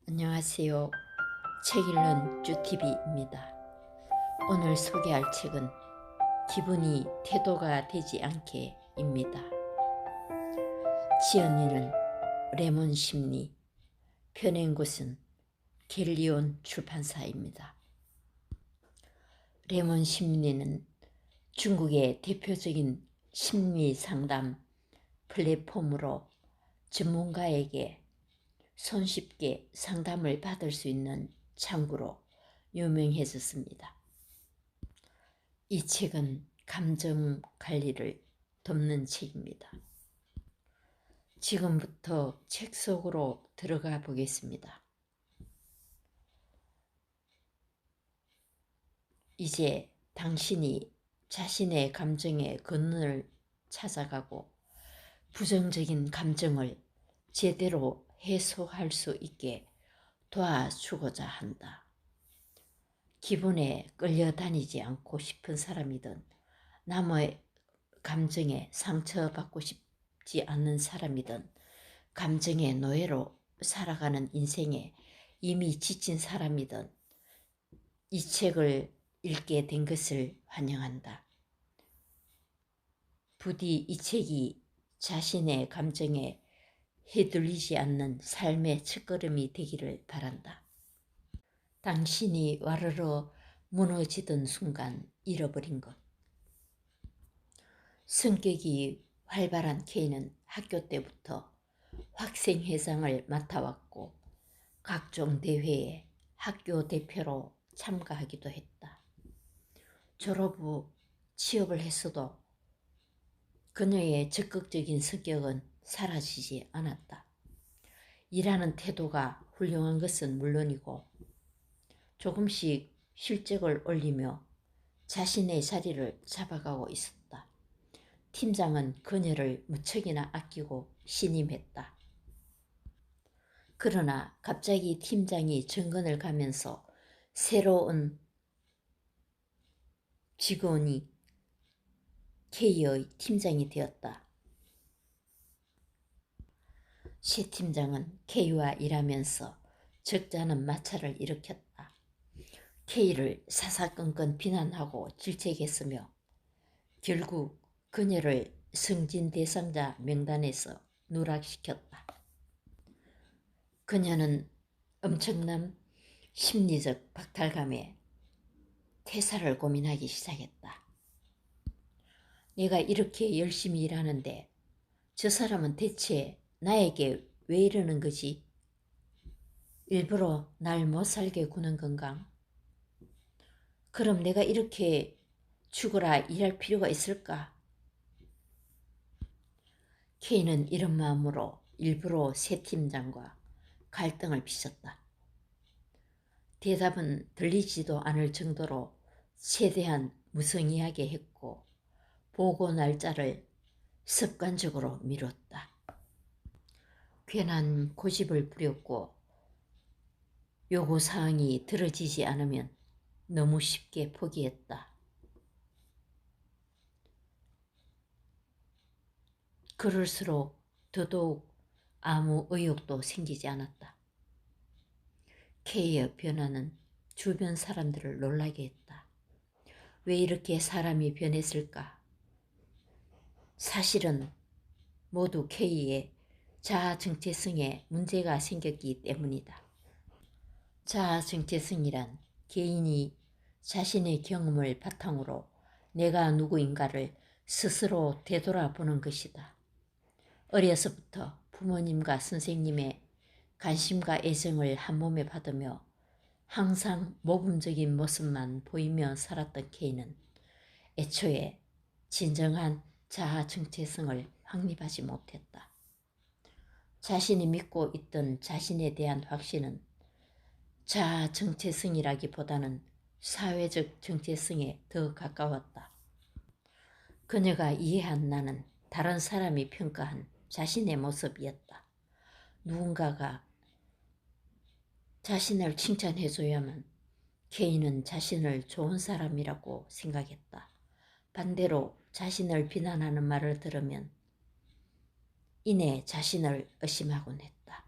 안녕하세요. 책 읽는 쭈TV입니다. 오늘 소개할 책은 기분이 태도가 되지 않게입니다. 지언이는 레몬 심리, 펴낸 곳은 갤리온 출판사입니다. 레몬 심리는 중국의 대표적인 심리 상담 플랫폼으로 전문가에게 손쉽게 상담을 받을 수 있는 창구로 유명해졌습니다. 이 책은 감정 관리를 돕는 책입니다. 지금부터 책 속으로 들어가 보겠습니다. 이제 당신이 자신의 감정의 근원을 찾아가고 부정적인 감정을 제대로 해소할 수 있게 도와주고자 한다. 기분에 끌려다니지 않고 싶은 사람이든 남의 감정에 상처받고 싶지 않은 사람이든 감정의 노예로 살아가는 인생에 이미 지친 사람이든 이 책을 읽게 된 것을 환영한다. 부디 이 책이 자신의 감정에 휘둘리지 않는 삶의 첫걸음이 되기를 바란다. 당신이 와르르 무너지던 순간 잃어버린 것. 성격이 활발한 K는 학교 때부터 학생회장을 맡아왔고 각종 대회에 학교 대표로 참가하기도 했다. 졸업 후 취업을 했어도 그녀의 적극적인 성격은 사라지지 않았다. 일하는 태도가 훌륭한 것은 물론이고 조금씩 실적을 올리며 자신의 자리를 잡아가고 있었다. 팀장은 그녀를 무척이나 아끼고 신임했다. 그러나 갑자기 팀장이 정근을 가면서 새로운 직원이 K의 팀장이 되었다. 새 팀장은 K와 일하면서 적잖은 마찰을 일으켰다. K를 사사건건 비난하고 질책했으며 결국 그녀를 승진 대상자 명단에서 누락시켰다. 그녀는 엄청난 심리적 박탈감에 퇴사를 고민하기 시작했다. 내가 이렇게 열심히 일하는데 저 사람은 대체 나에게 왜 이러는 거지? 일부러 날 못 살게 구는 건가? 그럼 내가 이렇게 죽어라 일할 필요가 있을까? K는 이런 마음으로 일부러 새 팀장과 갈등을 빚었다. 대답은 들리지도 않을 정도로 최대한 무성의하게 했고 보고 날짜를 습관적으로 미뤘다. 괜한 고집을 부렸고 요구사항이 들어지지 않으면 너무 쉽게 포기했다. 그럴수록 더더욱 아무 의욕도 생기지 않았다. K의 변화는 주변 사람들을 놀라게 했다. 왜 이렇게 사람이 변했을까? 사실은 모두 K의 자아 정체성에 문제가 생겼기 때문이다. 자아 정체성이란 개인이 자신의 경험을 바탕으로 내가 누구인가를 스스로 되돌아보는 것이다. 어려서부터 부모님과 선생님의 관심과 애정을 한 몸에 받으며 항상 모범적인 모습만 보이며 살았던 K는 애초에 진정한 자아 정체성을 확립하지 못했다. 자신이 믿고 있던 자신에 대한 확신은 자아 정체성이라기보다는 사회적 정체성에 더 가까웠다. 그녀가 이해한 나는 다른 사람이 평가한 자신의 모습이었다. 누군가가 자신을 칭찬해줘야만 K는 자신을 좋은 사람이라고 생각했다. 반대로 자신을 비난하는 말을 들으면 이내 자신을 의심하곤 했다.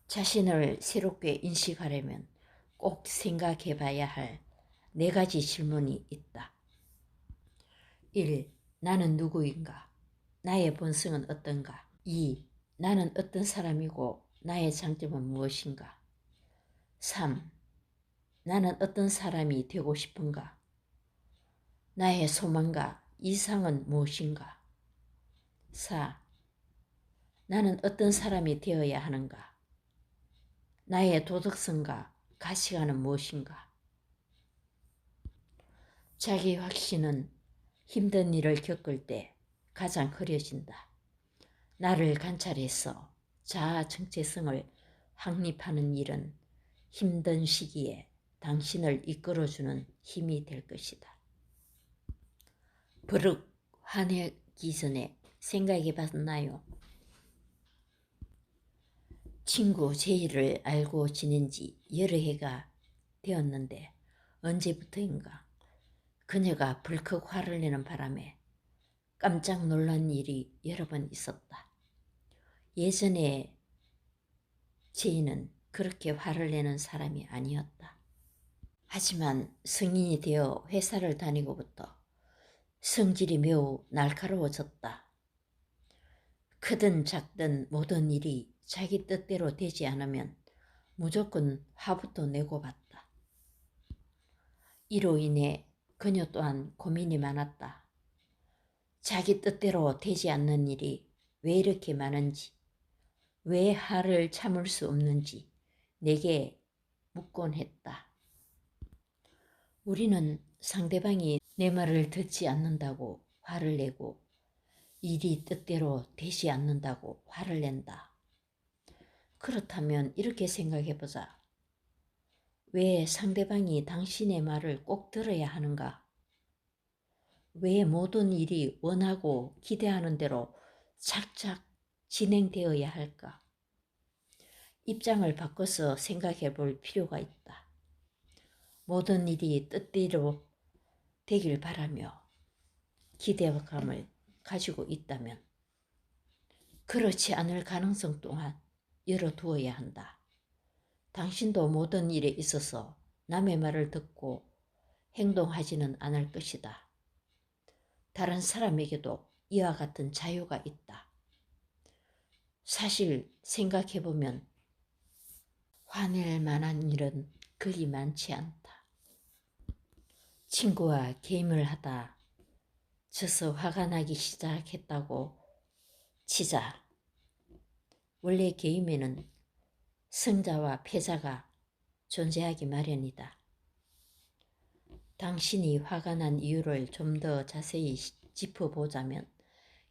자신을 새롭게 인식하려면 꼭 생각해 봐야 할 4가지 질문이 있다. 1. 나는 누구인가? 나의 본성은 어떤가? 2. 나는 어떤 사람이고 나의 장점은 무엇인가? 3. 나는 어떤 사람이 되고 싶은가? 나의 소망과 이상은 무엇인가? 4. 나는 어떤 사람이 되어야 하는가? 나의 도덕성과 가치관은 무엇인가? 자기 확신은 힘든 일을 겪을 때 가장 흐려진다. 나를 관찰해서 자아 정체성을 확립하는 일은 힘든 시기에 당신을 이끌어주는 힘이 될 것이다. 버럭 화내기 전에 생각해 봤나요? 친구 제이를 알고 지낸 지 여러 해가 되었는데 언제부터인가 그녀가 벌컥 화를 내는 바람에 깜짝 놀란 일이 여러 번 있었다. 예전에 제이는 그렇게 화를 내는 사람이 아니었다. 하지만 성인이 되어 회사를 다니고부터 성질이 매우 날카로워졌다. 크든 작든 모든 일이 자기 뜻대로 되지 않으면 무조건 화부터 내고 봤다. 이로 인해 그녀 또한 고민이 많았다. 자기 뜻대로 되지 않는 일이 왜 이렇게 많은지, 왜 화를 참을 수 없는지 내게 묻곤 했다. 우리는 상대방이 내 말을 듣지 않는다고 화를 내고 일이 뜻대로 되지 않는다고 화를 낸다. 그렇다면 이렇게 생각해보자. 왜 상대방이 당신의 말을 꼭 들어야 하는가? 왜 모든 일이 원하고 기대하는 대로 착착 진행되어야 할까? 입장을 바꿔서 생각해 볼 필요가 있다. 모든 일이 뜻대로 되길 바라며 기대감을 가지고 있다면 그렇지 않을 가능성 또한 열어두어야 한다. 당신도 모든 일에 있어서 남의 말을 듣고 행동하지는 않을 것이다. 다른 사람에게도 이와 같은 자유가 있다. 사실 생각해보면 화낼 만한 일은 그리 많지 않다. 친구와 게임을 하다 져서 화가 나기 시작했다고 치자. 원래 게임에는 승자와 패자가 존재하기 마련이다. 당신이 화가 난 이유를 좀 더 자세히 짚어보자면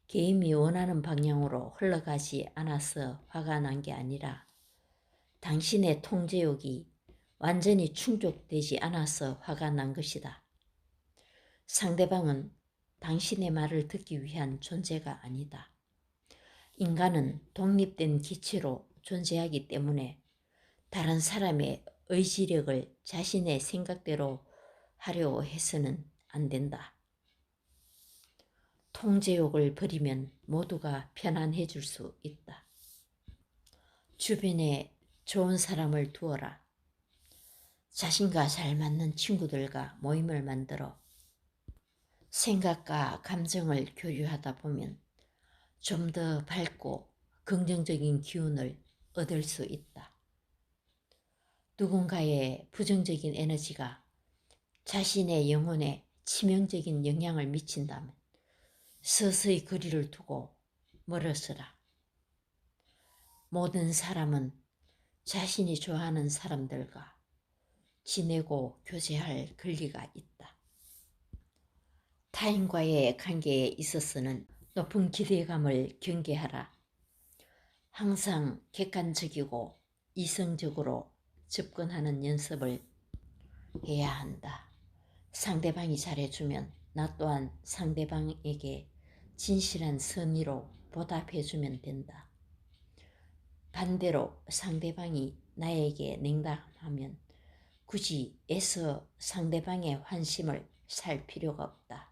게임이 원하는 방향으로 흘러가지 않아서 화가 난 게 아니라 당신의 통제욕이 완전히 충족되지 않아서 화가 난 것이다. 상대방은 당신의 말을 듣기 위한 존재가 아니다. 인간은 독립된 기체로 존재하기 때문에 다른 사람의 의지력을 자신의 생각대로 하려고 해서는 안 된다. 통제욕을 버리면 모두가 편안해질 수 있다. 주변에 좋은 사람을 두어라. 자신과 잘 맞는 친구들과 모임을 만들어 생각과 감정을 교류하다 보면 좀 더 밝고 긍정적인 기운을 얻을 수 있다. 누군가의 부정적인 에너지가 자신의 영혼에 치명적인 영향을 미친다면 서서히 거리를 두고 멀어서라. 모든 사람은 자신이 좋아하는 사람들과 지내고 교제할 권리가 있다. 타인과의 관계에 있어서는 높은 기대감을 경계하라. 항상 객관적이고 이성적으로 접근하는 연습을 해야 한다. 상대방이 잘해주면 나 또한 상대방에게 진실한 선의로 보답해주면 된다. 반대로 상대방이 나에게 냉담하면 굳이 애써 상대방의 환심을 살 필요가 없다.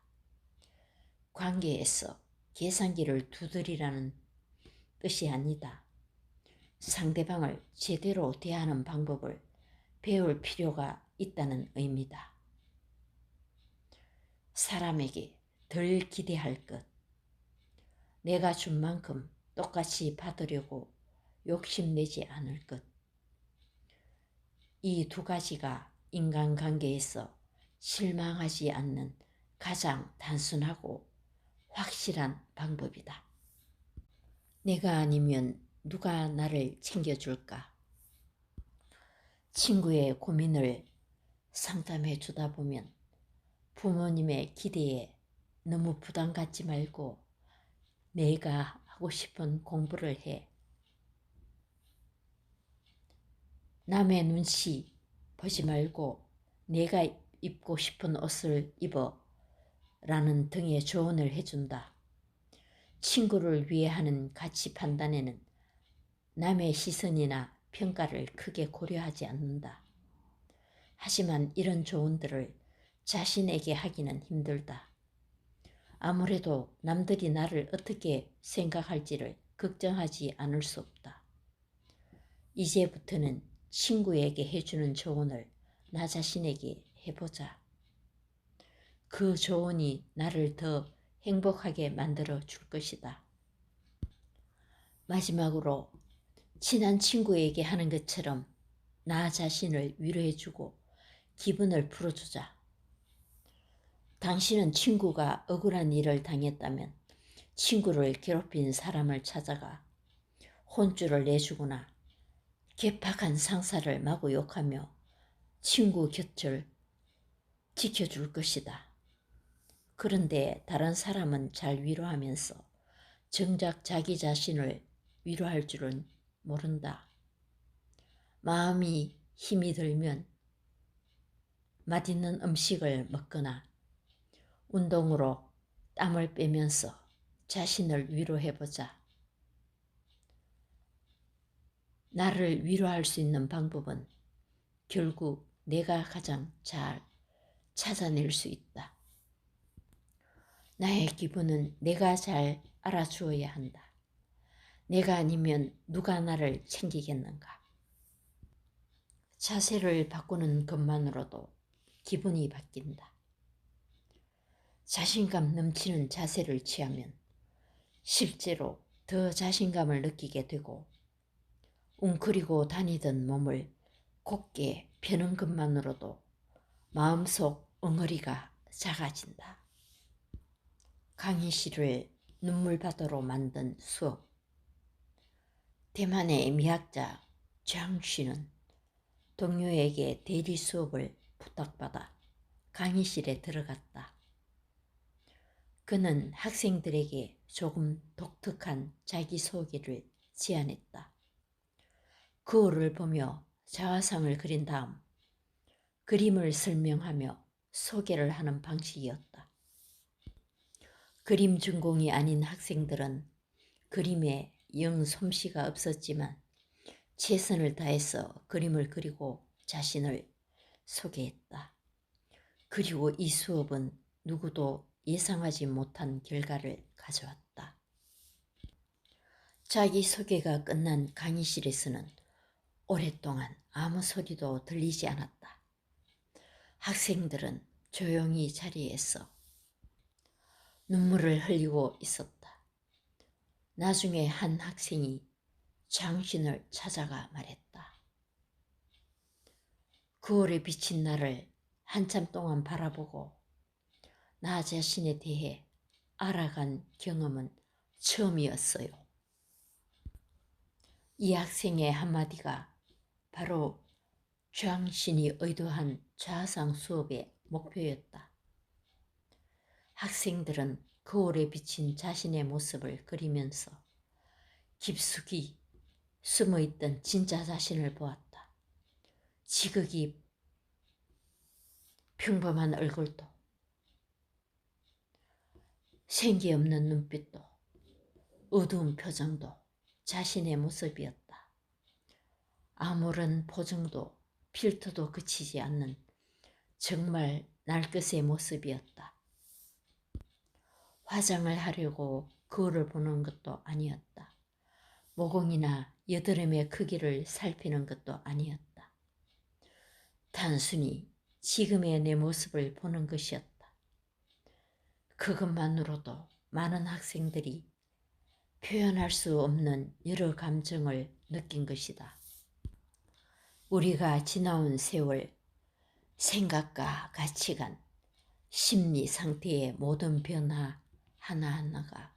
관계에서 계산기를 두드리라는 뜻이 아니다. 상대방을 제대로 대하는 방법을 배울 필요가 있다는 의미다. 사람에게 덜 기대할 것, 내가 준 만큼 똑같이 받으려고 욕심내지 않을 것. 이 두 가지가 인간관계에서 실망하지 않는 가장 단순하고 확실한 방법이다. 내가 아니면 누가 나를 챙겨줄까? 친구의 고민을 상담해 주다 보면 부모님의 기대에 너무 부담 갖지 말고 내가 하고 싶은 공부를 해. 남의 눈치 보지 말고 내가 입고 싶은 옷을 입어 라는 등의 조언을 해준다. 친구를 위해 하는 가치 판단에는 남의 시선이나 평가를 크게 고려하지 않는다. 하지만 이런 조언들을 자신에게 하기는 힘들다. 아무래도 남들이 나를 어떻게 생각할지를 걱정하지 않을 수 없다. 이제부터는 친구에게 해주는 조언을 나 자신에게 해보자. 그 조언이 나를 더 행복하게 만들어 줄 것이다. 마지막으로 친한 친구에게 하는 것처럼 나 자신을 위로해주고 기분을 풀어주자. 당신은 친구가 억울한 일을 당했다면 친구를 괴롭힌 사람을 찾아가 혼쭐을 내주거나 괴팍한 상사를 마구 욕하며 친구 곁을 지켜줄 것이다. 그런데 다른 사람은 잘 위로하면서 정작 자기 자신을 위로할 줄은 모른다. 마음이 힘이 들면 맛있는 음식을 먹거나 운동으로 땀을 빼면서 자신을 위로해보자. 나를 위로할 수 있는 방법은 결국 내가 가장 잘 찾아낼 수 있다. 나의 기분은 내가 잘 알아주어야 한다. 내가 아니면 누가 나를 챙기겠는가? 자세를 바꾸는 것만으로도 기분이 바뀐다. 자신감 넘치는 자세를 취하면 실제로 더 자신감을 느끼게 되고 웅크리고 다니던 몸을 곧게 펴는 것만으로도 마음속 엉어리가 작아진다. 강희실을 눈물바다로 만든 수업. 대만의 미학자 장쉬는 동료에게 대리 수업을 부탁받아 강의실에 들어갔다. 그는 학생들에게 조금 독특한 자기소개를 제안했다. 거울을 보며 자화상을 그린 다음 그림을 설명하며 소개를 하는 방식이었다. 그림 전공이 아닌 학생들은 그림에 영 솜씨가 없었지만 최선을 다해서 그림을 그리고 자신을 소개했다. 그리고 이 수업은 누구도 예상하지 못한 결과를 가져왔다. 자기소개가 끝난 강의실에서는 오랫동안 아무 소리도 들리지 않았다. 학생들은 조용히 자리에서 눈물을 흘리고 있었다. 나중에 한 학생이 장신을 찾아가 말했다. 거울에 비친 나를 한참 동안 바라보고 나 자신에 대해 알아간 경험은 처음이었어요. 이 학생의 한마디가 바로 장신이 의도한 자아상 수업의 목표였다. 학생들은 거울에 비친 자신의 모습을 그리면서 깊숙이 숨어있던 진짜 자신을 보았다. 지극히 평범한 얼굴도 생기 없는 눈빛도 어두운 표정도 자신의 모습이었다. 아무런 포장도 필터도 그치지 않는 정말 날것의 모습이었다. 화장을 하려고 거울을 보는 것도 아니었다. 모공이나 여드름의 크기를 살피는 것도 아니었다. 단순히 지금의 내 모습을 보는 것이었다. 그것만으로도 많은 학생들이 표현할 수 없는 여러 감정을 느낀 것이다. 우리가 지나온 세월, 생각과 가치관, 심리 상태의 모든 변화 하나하나가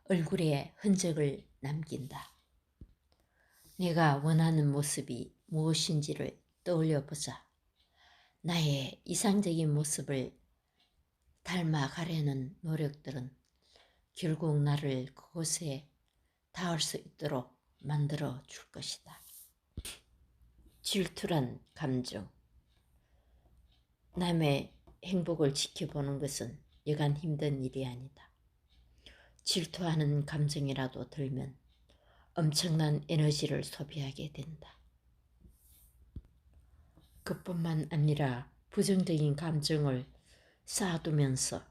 얼굴에 흔적을 남긴다. 내가 원하는 모습이 무엇인지를 떠올려 보자. 나의 이상적인 모습을 닮아가려는 노력들은 결국 나를 그곳에 닿을 수 있도록 만들어 줄 것이다. 질투란 감정. 남의 행복을 지켜보는 것은 여간 힘든 일이 아니다. 질투하는 감정이라도 들면 엄청난 에너지를 소비하게 된다. 그뿐만 아니라 부정적인 감정을 쌓아두면서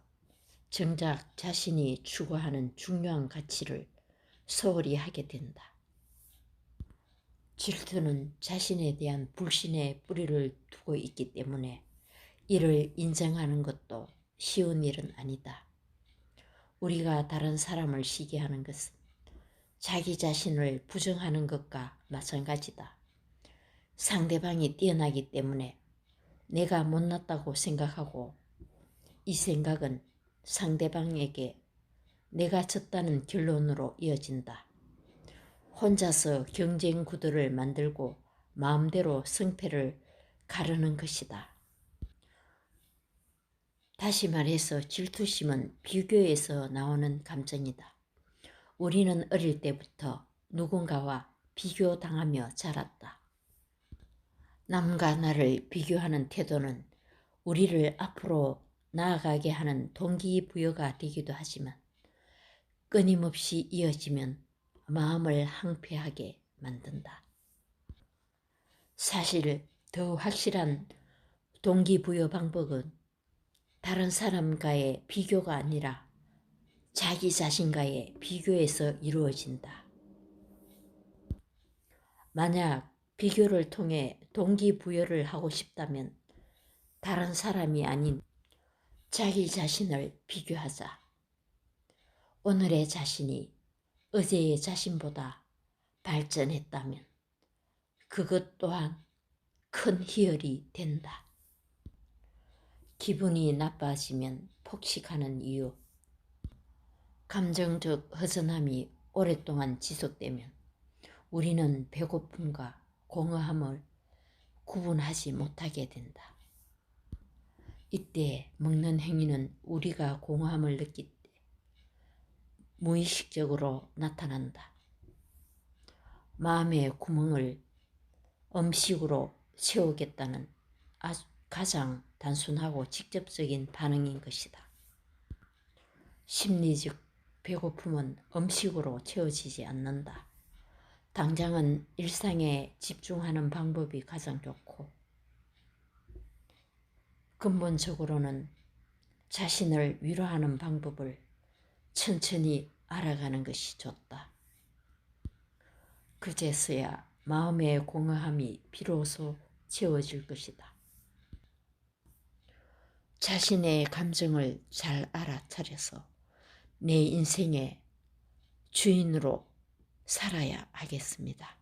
정작 자신이 추구하는 중요한 가치를 소홀히 하게 된다. 질투는 자신에 대한 불신의 뿌리를 두고 있기 때문에 이를 인정하는 것도 쉬운 일은 아니다. 우리가 다른 사람을 시기하는 것은 자기 자신을 부정하는 것과 마찬가지다. 상대방이 뛰어나기 때문에 내가 못났다고 생각하고 이 생각은 상대방에게 내가 졌다는 결론으로 이어진다. 혼자서 경쟁 구도를 만들고 마음대로 승패를 가르는 것이다. 다시 말해서 질투심은 비교에서 나오는 감정이다. 우리는 어릴 때부터 누군가와 비교당하며 자랐다. 남과 나를 비교하는 태도는 우리를 앞으로 나아가게 하는 동기부여가 되기도 하지만 끊임없이 이어지면 마음을 항폐하게 만든다. 사실 더 확실한 동기부여 방법은 다른 사람과의 비교가 아니라 자기 자신과의 비교에서 이루어진다. 만약 비교를 통해 동기부여를 하고 싶다면 다른 사람이 아닌 자기 자신을 비교하자. 오늘의 자신이 어제의 자신보다 발전했다면 그것 또한 큰 희열이 된다. 기분이 나빠지면 폭식하는 이유. 감정적 허전함이 오랫동안 지속되면 우리는 배고픔과 공허함을 구분하지 못하게 된다. 이때 먹는 행위는 우리가 공허함을 느낄 때 무의식적으로 나타난다. 마음의 구멍을 음식으로 채우겠다는 가장 단순하고 직접적인 반응인 것이다. 심리적 배고픔은 음식으로 채워지지 않는다. 당장은 일상에 집중하는 방법이 가장 좋고 근본적으로는 자신을 위로하는 방법을 천천히 알아가는 것이 좋다. 그제서야 마음의 공허함이 비로소 채워질 것이다. 자신의 감정을 잘 알아차려서 내 인생의 주인으로 살아야 하겠습니다.